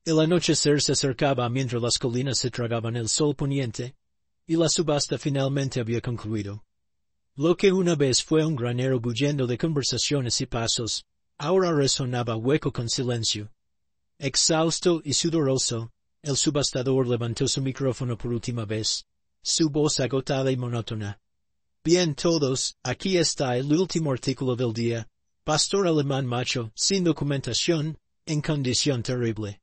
El anochecer se acercaba mientras las colinas se tragaban el sol poniente, y la subasta finalmente había concluido. Lo que una vez fue un granero bullendo de conversaciones y pasos, ahora resonaba hueco con silencio. Exhausto y sudoroso, el subastador levantó su micrófono por última vez, su voz agotada y monótona. Bien todos, aquí está el último artículo del día. Pastor alemán macho, sin documentación, en condición terrible.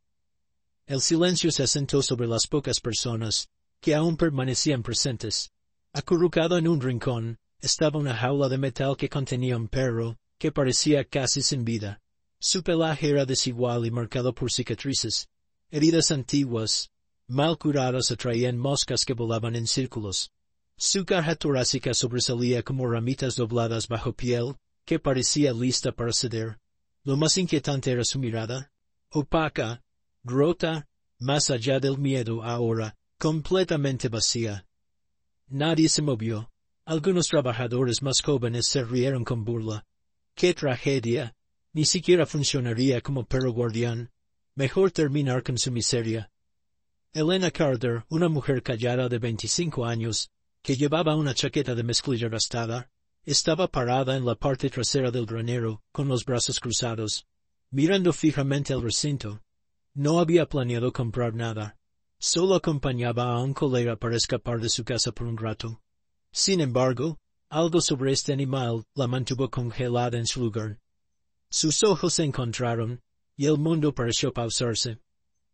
El silencio se asentó sobre las pocas personas que aún permanecían presentes. Acurrucado en un rincón, estaba una jaula de metal que contenía un perro, que parecía casi sin vida. Su pelaje era desigual y marcado por cicatrices. Heridas antiguas, mal curadas atraían moscas que volaban en círculos. Su caja torácica sobresalía como ramitas dobladas bajo piel, que parecía lista para ceder. Lo más inquietante era su mirada, opaca, rota, más allá del miedo ahora, completamente vacía. Nadie se movió. Algunos trabajadores más jóvenes se rieron con burla. ¡Qué tragedia! Ni siquiera funcionaría como perro guardián. Mejor terminar con su miseria. Elena Carter, una mujer callada de 25 años, que llevaba una chaqueta de mezclilla gastada, estaba parada en la parte trasera del granero, con los brazos cruzados, mirando fijamente al recinto. No había planeado comprar nada. Solo acompañaba a un colega para escapar de su casa por un rato. Sin embargo, algo sobre este animal la mantuvo congelada en su lugar. Sus ojos se encontraron, y el mundo pareció pausarse.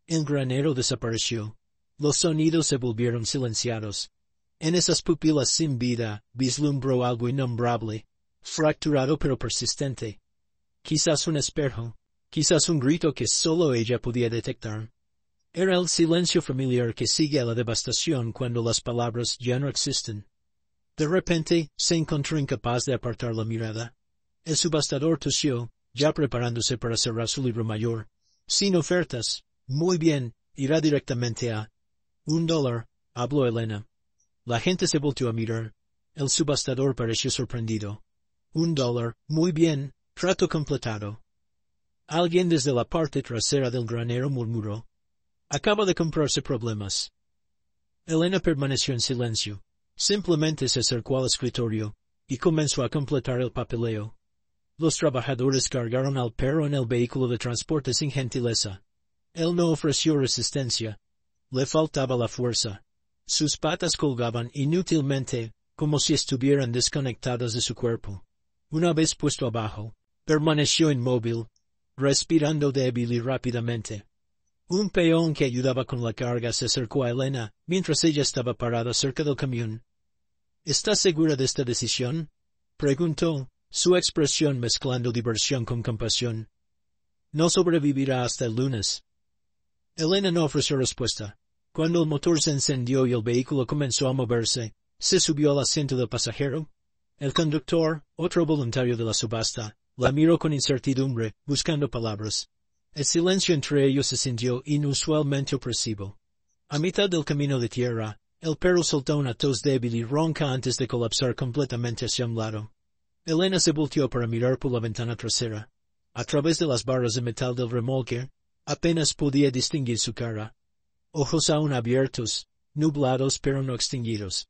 El granero desapareció. Los sonidos se volvieron silenciados. En esas pupilas sin vida, vislumbró algo innombrable, fracturado pero persistente. Quizás un espejo, quizás un grito que solo ella podía detectar. Era el silencio familiar que sigue a la devastación cuando las palabras ya no existen. De repente, se encontró incapaz de apartar la mirada. El subastador tosió, ya preparándose para cerrar su libro mayor. Sin ofertas. Muy bien, irá directamente a $1, habló Elena. La gente se volteó a mirar. El subastador pareció sorprendido. $1, muy bien, trato completado. Alguien desde la parte trasera del granero murmuró. Acaba de comprarse problemas. Elena permaneció en silencio. Simplemente se acercó al escritorio, y comenzó a completar el papeleo. Los trabajadores cargaron al perro en el vehículo de transporte sin gentileza. Él no ofreció resistencia. Le faltaba la fuerza. Sus patas colgaban inútilmente, como si estuvieran desconectadas de su cuerpo. Una vez puesto abajo, permaneció inmóvil, respirando débil y rápidamente. Un peón que ayudaba con la carga se acercó a Elena, mientras ella estaba parada cerca del camión. —¿Estás segura de esta decisión? —preguntó, su expresión mezclando diversión con compasión. —No sobrevivirá hasta el lunes. Elena no ofreció respuesta. Cuando el motor se encendió y el vehículo comenzó a moverse, se subió al asiento del pasajero. El conductor, otro voluntario de la subasta, la miró con incertidumbre, buscando palabras. El silencio entre ellos se sintió inusualmente opresivo. A mitad del camino de tierra, el perro soltó una tos débil y ronca antes de colapsar completamente hacia un lado. Elena se volteó para mirar por la ventana trasera. A través de las barras de metal del remolque, apenas podía distinguir su cara. Ojos aún abiertos, nublados pero no extinguidos.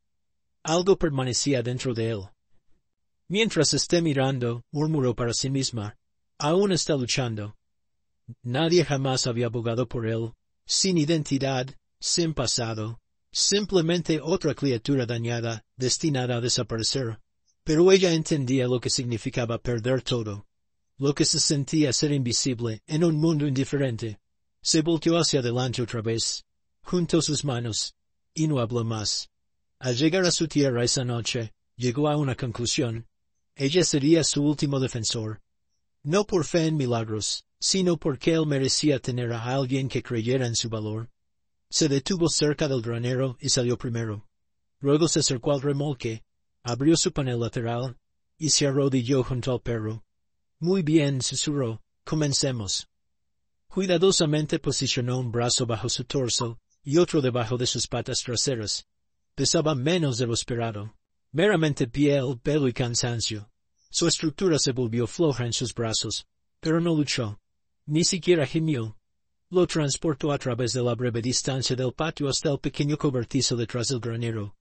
Algo permanecía dentro de él. Mientras esté mirando, murmuró para sí misma, aún está luchando. Nadie jamás había abogado por él, sin identidad, sin pasado, simplemente otra criatura dañada, destinada a desaparecer. Pero ella entendía lo que significaba perder todo. Lo que se sentía ser invisible en un mundo indiferente. Se volteó hacia adelante otra vez. Juntó sus manos, y no habló más. Al llegar a su tierra esa noche, llegó a una conclusión. Ella sería su último defensor. No por fe en milagros, sino porque él merecía tener a alguien que creyera en su valor. Se detuvo cerca del granero y salió primero. Luego se acercó al remolque, abrió su panel lateral, y se arrodilló junto al perro. Muy bien, susurró, comencemos. Cuidadosamente posicionó un brazo bajo su torso, y otro debajo de sus patas traseras. Pesaba menos de lo esperado. Meramente piel, pelo y cansancio. Su estructura se volvió floja en sus brazos, pero no luchó. Ni siquiera gimió. Lo transportó a través de la breve distancia del patio hasta el pequeño cobertizo detrás del granero,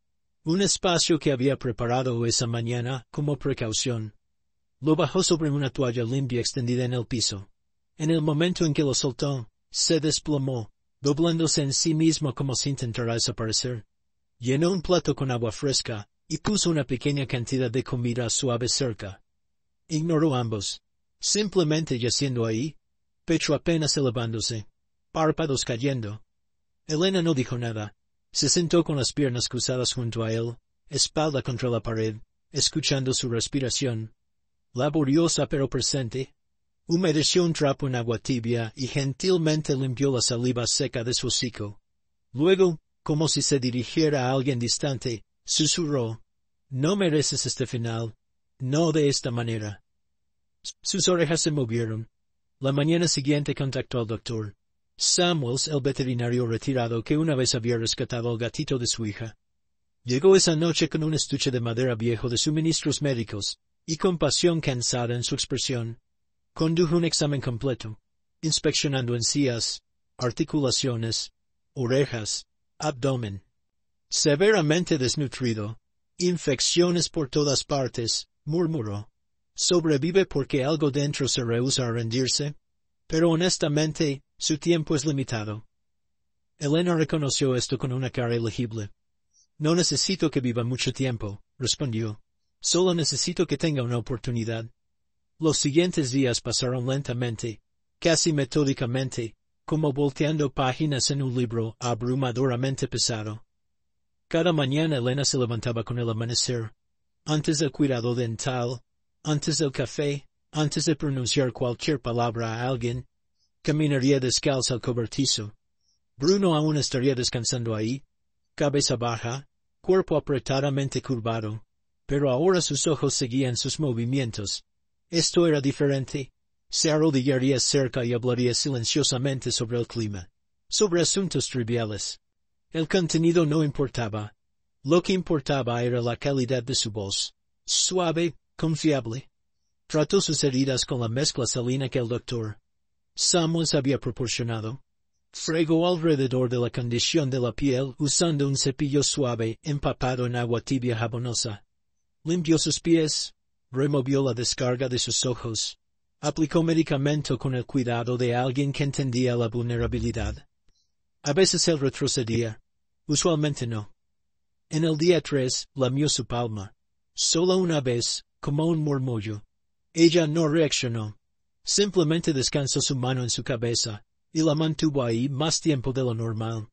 un espacio que había preparado esa mañana como precaución. Lo bajó sobre una toalla limpia extendida en el piso. En el momento en que lo soltó, se desplomó, doblándose en sí mismo como si intentara desaparecer. Llenó un plato con agua fresca, y puso una pequeña cantidad de comida suave cerca. Ignoró ambos, simplemente yaciendo ahí, pecho apenas elevándose, párpados cayendo. Elena no dijo nada. Se sentó con las piernas cruzadas junto a él, espalda contra la pared, escuchando su respiración. Laboriosa pero presente. Humedeció un trapo en agua tibia y gentilmente limpió la saliva seca de su hocico. Luego, como si se dirigiera a alguien distante, susurró: «No mereces este final. No de esta manera». Sus orejas se movieron. La mañana siguiente contactó al doctor Samuels, el veterinario retirado que una vez había rescatado al gatito de su hija. Llegó esa noche con un estuche de madera viejo de suministros médicos, y con pasión cansada en su expresión. Condujo un examen completo, inspeccionando encías, articulaciones, orejas, abdomen. Severamente desnutrido, infecciones por todas partes, murmuró. Sobrevive porque algo dentro se rehúsa a rendirse, pero honestamente, su tiempo es limitado. Elena reconoció esto con una cara ilegible. No necesito que viva mucho tiempo, respondió. Solo necesito que tenga una oportunidad. Los siguientes días pasaron lentamente, casi metódicamente, como volteando páginas en un libro abrumadoramente pesado. Cada mañana Elena se levantaba con el amanecer, antes del cuidado dental, antes del café, antes de pronunciar cualquier palabra a alguien, caminaría descalza al cobertizo. Bruno aún estaría descansando ahí, cabeza baja, cuerpo apretadamente curvado, pero ahora sus ojos seguían sus movimientos. Esto era diferente. Se arrodillaría cerca y hablaría silenciosamente sobre el clima, sobre asuntos triviales. El contenido no importaba. Lo que importaba era la calidad de su voz, suave, confiable. Trató sus heridas con la mezcla salina que el doctor Samuels había proporcionado. Fregó alrededor de la condición de la piel usando un cepillo suave empapado en agua tibia jabonosa. Limpió sus pies, removió la descarga de sus ojos. Aplicó medicamento con el cuidado de alguien que entendía la vulnerabilidad. A veces él retrocedía, usualmente no. En el día 3, lamió su palma. Solo una vez, como un murmullo. Ella no reaccionó. Simplemente descansó su mano en su cabeza, y la mantuvo ahí más tiempo de lo normal.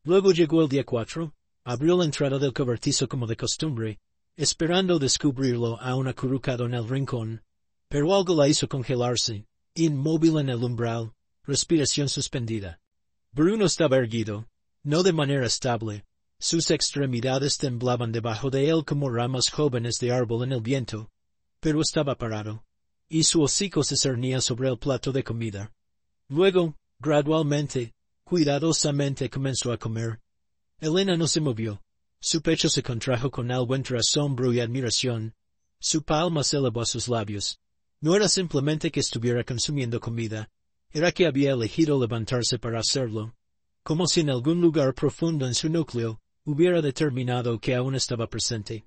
Luego llegó el día 4, abrió la entrada del cobertizo como de costumbre, esperando descubrirlo aún acurrucado en el rincón, pero algo la hizo congelarse, inmóvil en el umbral, respiración suspendida. Bruno estaba erguido, no de manera estable. Sus extremidades temblaban debajo de él como ramas jóvenes de árbol en el viento, pero estaba parado, y su hocico se cernía sobre el plato de comida. Luego, gradualmente, cuidadosamente comenzó a comer. Elena no se movió. Su pecho se contrajo con algo entre asombro y admiración. Su palma se elevó a sus labios. No era simplemente que estuviera consumiendo comida, era que había elegido levantarse para hacerlo, como si en algún lugar profundo en su núcleo hubiera determinado que aún estaba presente.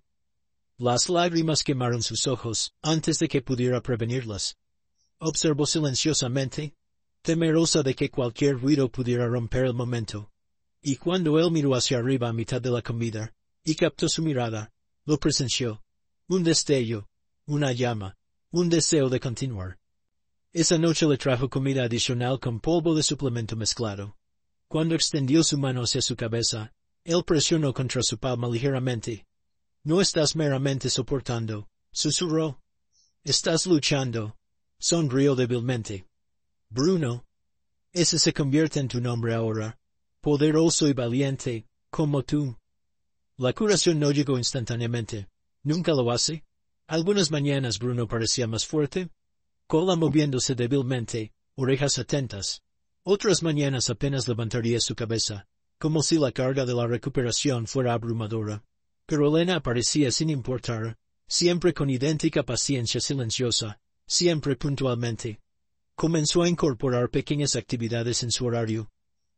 Las lágrimas quemaron sus ojos antes de que pudiera prevenirlas. Observó silenciosamente, temerosa de que cualquier ruido pudiera romper el momento. Y cuando él miró hacia arriba a mitad de la comida, y captó su mirada, lo presenció. Un destello, una llama, un deseo de continuar. Esa noche le trajo comida adicional con polvo de suplemento mezclado. Cuando extendió su mano hacia su cabeza, él presionó contra su palma ligeramente. «No estás meramente soportando», susurró. «Estás luchando», sonrió débilmente. «Bruno, ese se convierte en tu nombre ahora. Poderoso y valiente, como tú». La curación no llegó instantáneamente. ¿Nunca lo hace? Algunas mañanas Bruno parecía más fuerte, cola moviéndose débilmente, orejas atentas. Otras mañanas apenas levantaría su cabeza, como si la carga de la recuperación fuera abrumadora. Pero Elena aparecía sin importar, siempre con idéntica paciencia silenciosa, siempre puntualmente. Comenzó a incorporar pequeñas actividades en su horario,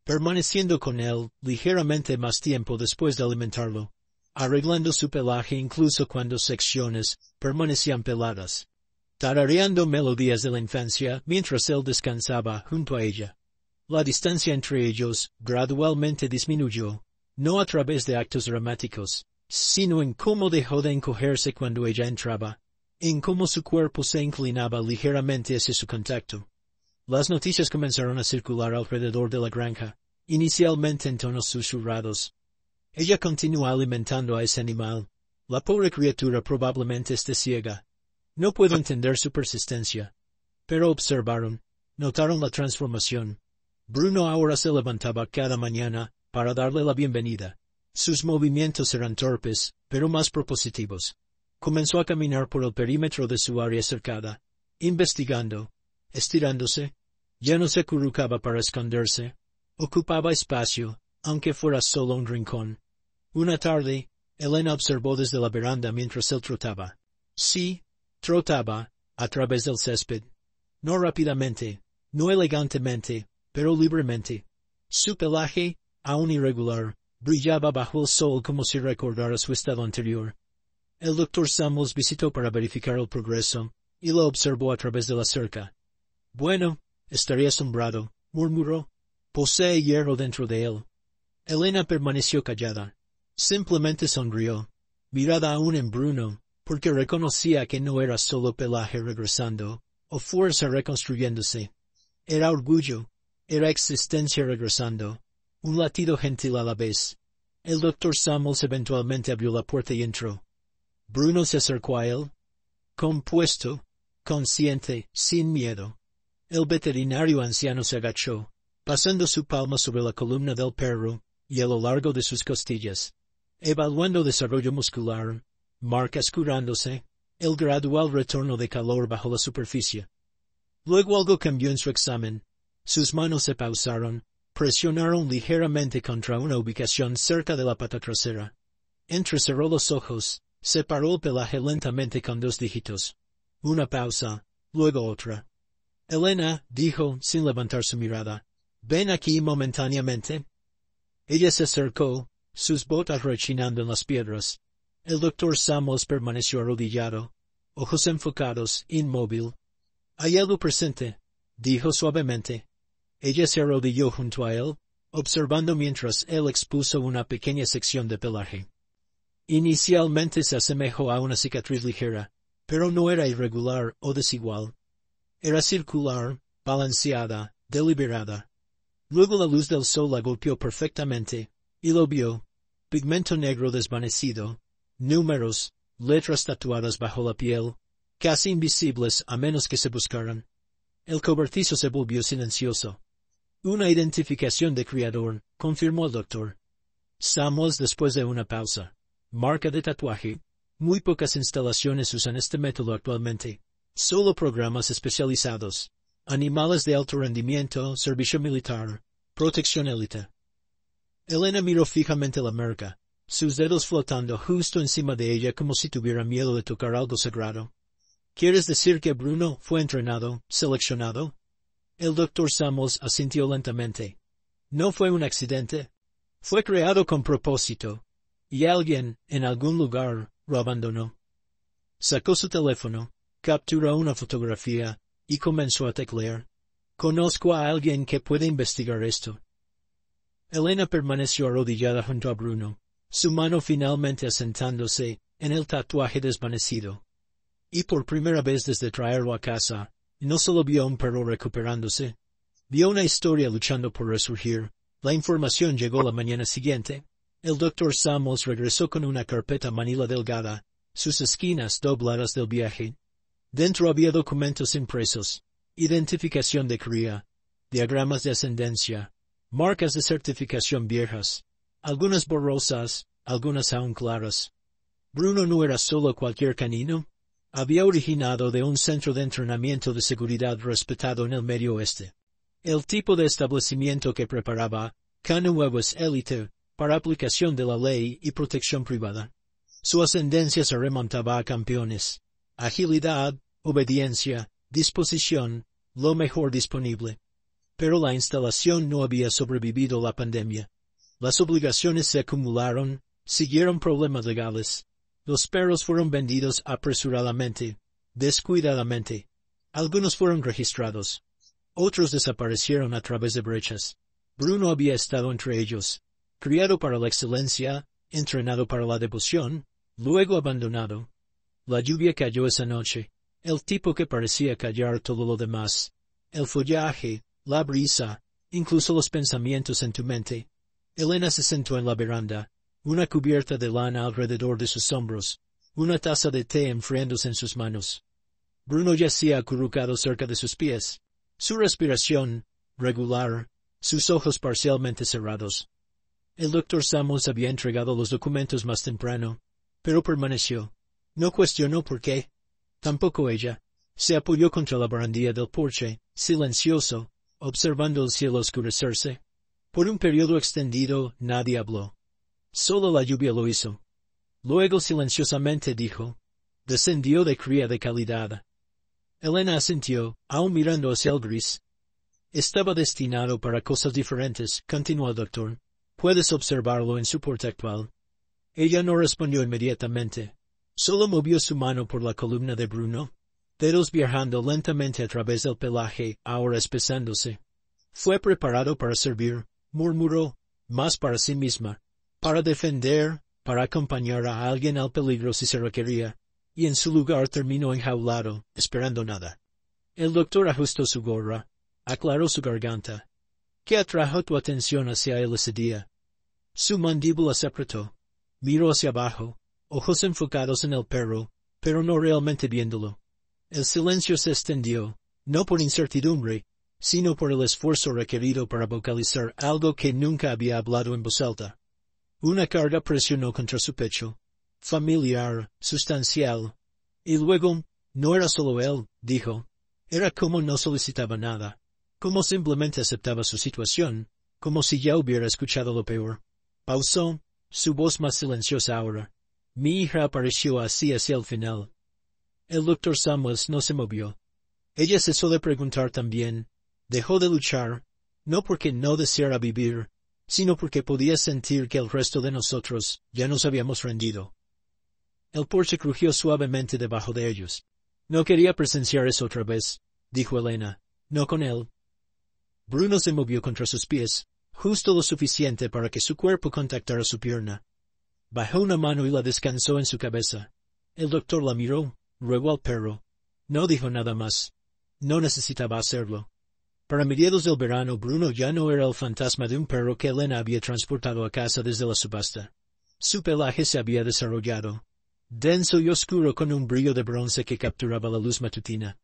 permaneciendo con él ligeramente más tiempo después de alimentarlo, arreglando su pelaje incluso cuando secciones permanecían peladas, tarareando melodías de la infancia mientras él descansaba junto a ella. La distancia entre ellos gradualmente disminuyó, no a través de actos dramáticos, sino en cómo dejó de encogerse cuando ella entraba, en cómo su cuerpo se inclinaba ligeramente hacia su contacto. Las noticias comenzaron a circular alrededor de la granja, inicialmente en tonos susurrados. Ella continúa alimentando a ese animal. La pobre criatura probablemente esté ciega. No puedo entender su persistencia. Pero observaron, notaron la transformación. Bruno ahora se levantaba cada mañana para darle la bienvenida. Sus movimientos eran torpes, pero más propositivos. Comenzó a caminar por el perímetro de su área cercada, investigando, estirándose. Ya no se acurrucaba para esconderse. Ocupaba espacio, aunque fuera solo un rincón. Una tarde, Elena observó desde la veranda mientras él trotaba. Sí, trotaba, a través del césped. No rápidamente, no elegantemente, pero libremente. Su pelaje, aún irregular, brillaba bajo el sol como si recordara su estado anterior. El Dr. Samuels visitó para verificar el progreso, y lo observó a través de la cerca. Bueno, estaría asombrado, murmuró. Posee hierro dentro de él. Elena permaneció callada. Simplemente sonrió, mirada aún en Bruno, porque reconocía que no era solo pelaje regresando, o fuerza reconstruyéndose. Era orgullo, era existencia regresando, un latido gentil a la vez. El Dr. Samuels eventualmente abrió la puerta y entró. Bruno se acercó a él, compuesto, consciente, sin miedo. El veterinario anciano se agachó, pasando su palma sobre la columna del perro y a lo largo de sus costillas, evaluando desarrollo muscular, marcas curándose, el gradual retorno de calor bajo la superficie. Luego algo cambió en su examen. Sus manos se pausaron, presionaron ligeramente contra una ubicación cerca de la pata trasera. Entrecerró los ojos, separó el pelaje lentamente con 2 dígitos. Una pausa, luego otra. Elena, dijo, sin levantar su mirada, «Ven aquí momentáneamente». Ella se acercó, sus botas rechinando en las piedras. El Dr. Samuels permaneció arrodillado, ojos enfocados, inmóvil. «¿Hay algo presente?», dijo suavemente. Ella se arrodilló junto a él, observando mientras él expuso una pequeña sección de pelaje. Inicialmente se asemejó a una cicatriz ligera, pero no era irregular o desigual. Era circular, balanceada, deliberada. Luego la luz del sol la golpeó perfectamente, y lo vio, pigmento negro desvanecido, números, letras tatuadas bajo la piel, casi invisibles a menos que se buscaran. El cobertizo se volvió silencioso. Una identificación de criador, confirmó el doctor. Samuels después de una pausa. Marca de tatuaje. Muy pocas instalaciones usan este método actualmente. Solo programas especializados. Animales de alto rendimiento, servicio militar, protección élite. Elena miró fijamente la marca, sus dedos flotando justo encima de ella como si tuviera miedo de tocar algo sagrado. ¿Quieres decir que Bruno fue entrenado, seleccionado? El Dr. Samuels asintió lentamente. No fue un accidente. Fue creado con propósito. Y alguien, en algún lugar, lo abandonó. Sacó su teléfono, capturó una fotografía, y comenzó a teclear. Conozco a alguien que puede investigar esto. Elena permaneció arrodillada junto a Bruno, su mano finalmente asentándose en el tatuaje desvanecido. Y por primera vez desde traerlo a casa, no solo vio a un perro recuperándose, vio una historia luchando por resurgir. La información llegó la mañana siguiente. El Dr. Samuels regresó con una carpeta manila delgada, sus esquinas dobladas del viaje. Dentro había documentos impresos, identificación de cría, diagramas de ascendencia, marcas de certificación viejas, algunas borrosas, algunas aún claras. Bruno no era solo cualquier canino. Había originado de un centro de entrenamiento de seguridad respetado en el Medio Oeste. El tipo de establecimiento que preparaba caníbales élite para aplicación de la ley y protección privada. Su ascendencia se remontaba a campeones. Agilidad, obediencia, disposición, lo mejor disponible. Pero la instalación no había sobrevivido la pandemia. Las obligaciones se acumularon, siguieron problemas legales. Los perros fueron vendidos apresuradamente, descuidadamente. Algunos fueron registrados. Otros desaparecieron a través de brechas. Bruno había estado entre ellos. Criado para la excelencia, entrenado para la devoción, luego abandonado. La lluvia cayó esa noche, el tipo que parecía callar todo lo demás. El follaje, la brisa, incluso los pensamientos en tu mente. Elena se sentó en la veranda, una cubierta de lana alrededor de sus hombros, una taza de té enfriándose en sus manos. Bruno yacía acurrucado cerca de sus pies, su respiración, regular, sus ojos parcialmente cerrados. El doctor Samos había entregado los documentos más temprano, pero permaneció. No cuestionó por qué. Tampoco ella. Se apoyó contra la barandilla del porche, silencioso, observando el cielo oscurecerse. Por un periodo extendido nadie habló. Solo la lluvia lo hizo. Luego silenciosamente dijo, descendió de cría de calidad. Elena asintió, aún mirando hacia el gris. Estaba destinado para cosas diferentes, continuó el doctor. Puedes observarlo en su porte actual. Ella no respondió inmediatamente. Solo movió su mano por la columna de Bruno, dedos viajando lentamente a través del pelaje, ahora espesándose. Fue preparado para servir, murmuró, más para sí misma, para defender, para acompañar a alguien al peligro si se requería, y en su lugar terminó enjaulado, esperando nada. El doctor ajustó su gorra, aclaró su garganta. ¿Qué atrajo tu atención hacia él ese día? Su mandíbula se apretó. Miró hacia abajo, ojos enfocados en el perro, pero no realmente viéndolo. El silencio se extendió, no por incertidumbre, sino por el esfuerzo requerido para vocalizar algo que nunca había hablado en voz alta. Una carga presionó contra su pecho, familiar, sustancial. Y luego, no era solo él, dijo. Era como no solicitaba nada, como simplemente aceptaba su situación, como si ya hubiera escuchado lo peor. Pausó, su voz más silenciosa ahora. Mi hija apareció así hacia el final. El doctor Samuels no se movió. Ella cesó de preguntar también. Dejó de luchar, no porque no deseara vivir, sino porque podía sentir que el resto de nosotros ya nos habíamos rendido. El porche crujió suavemente debajo de ellos. No quería presenciar eso otra vez, dijo Elena. No con él. Bruno se movió contra sus pies, justo lo suficiente para que su cuerpo contactara su pierna. Bajó una mano y la descansó en su cabeza. El doctor la miró, luego al perro. No dijo nada más. No necesitaba hacerlo. Para mediados del verano, Bruno ya no era el fantasma de un perro que Elena había transportado a casa desde la subasta. Su pelaje se había desarrollado, denso y oscuro con un brillo de bronce que capturaba la luz matutina.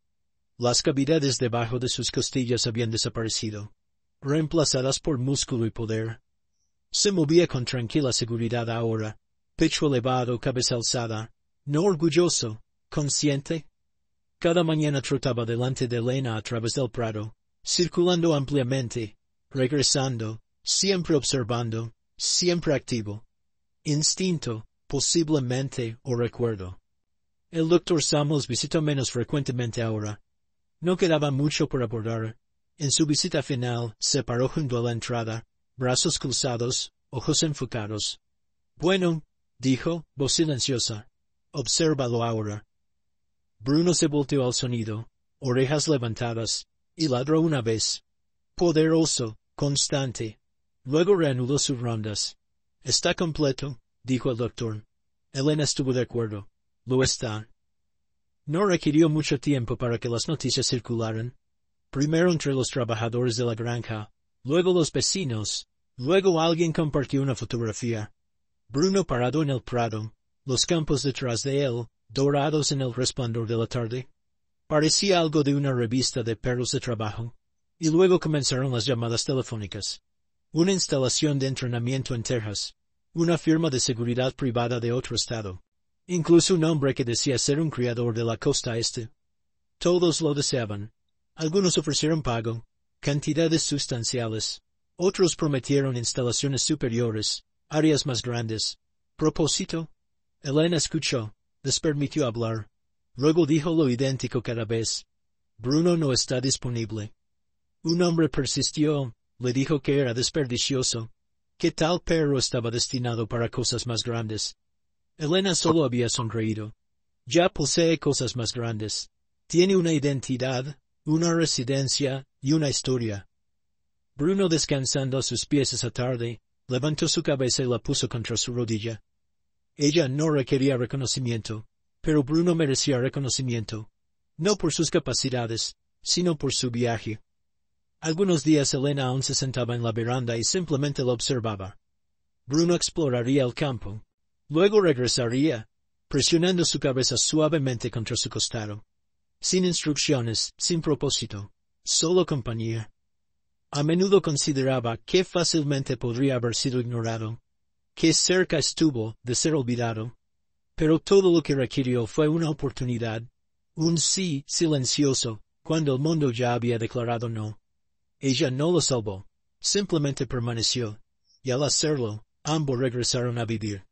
Las cavidades debajo de sus costillas habían desaparecido, reemplazadas por músculo y poder. Se movía con tranquila seguridad ahora, pecho elevado, cabeza alzada, no orgulloso, consciente. Cada mañana trotaba delante de Elena a través del prado, circulando ampliamente, regresando, siempre observando, siempre activo. Instinto, posiblemente, o recuerdo. El doctor Samuels visitó menos frecuentemente ahora. No quedaba mucho por abordar. En su visita final, se paró junto a la entrada, brazos cruzados, ojos enfocados. Bueno, dijo, voz silenciosa. Obsérvalo ahora. Bruno se volteó al sonido, orejas levantadas, y ladró una vez. Poderoso, constante. Luego reanudó sus rondas. Está completo, dijo el doctor. Elena estuvo de acuerdo. Lo está. No requirió mucho tiempo para que las noticias circularan. Primero entre los trabajadores de la granja, luego los vecinos, luego alguien compartió una fotografía. Bruno parado en el prado, los campos detrás de él, dorados en el resplandor de la tarde. Parecía algo de una revista de perros de trabajo. Y luego comenzaron las llamadas telefónicas. Una instalación de entrenamiento en Texas. Una firma de seguridad privada de otro estado. Incluso un hombre que decía ser un criador de la costa este. Todos lo deseaban. Algunos ofrecieron pago, cantidades sustanciales. Otros prometieron instalaciones superiores, áreas más grandes. ¿Propósito? Elena escuchó, les permitió hablar. Luego dijo lo idéntico cada vez. Bruno no está disponible. Un hombre persistió, le dijo que era desperdicioso, que tal perro estaba destinado para cosas más grandes. Elena solo había sonreído. Ya posee cosas más grandes. Tiene una identidad, una residencia y una historia. Bruno, descansando a sus pies esa tarde, levantó su cabeza y la puso contra su rodilla. Ella no requería reconocimiento, pero Bruno merecía reconocimiento, no por sus capacidades, sino por su viaje. Algunos días Elena aún se sentaba en la veranda y simplemente lo observaba. Bruno exploraría el campo. Luego regresaría, presionando su cabeza suavemente contra su costado. Sin instrucciones, sin propósito, solo compañía. A menudo consideraba qué fácilmente podría haber sido ignorado, qué cerca estuvo de ser olvidado. Pero todo lo que requirió fue una oportunidad, un sí silencioso, cuando el mundo ya había declarado no. Ella no lo salvó, simplemente permaneció, y al hacerlo, ambos regresaron a vivir.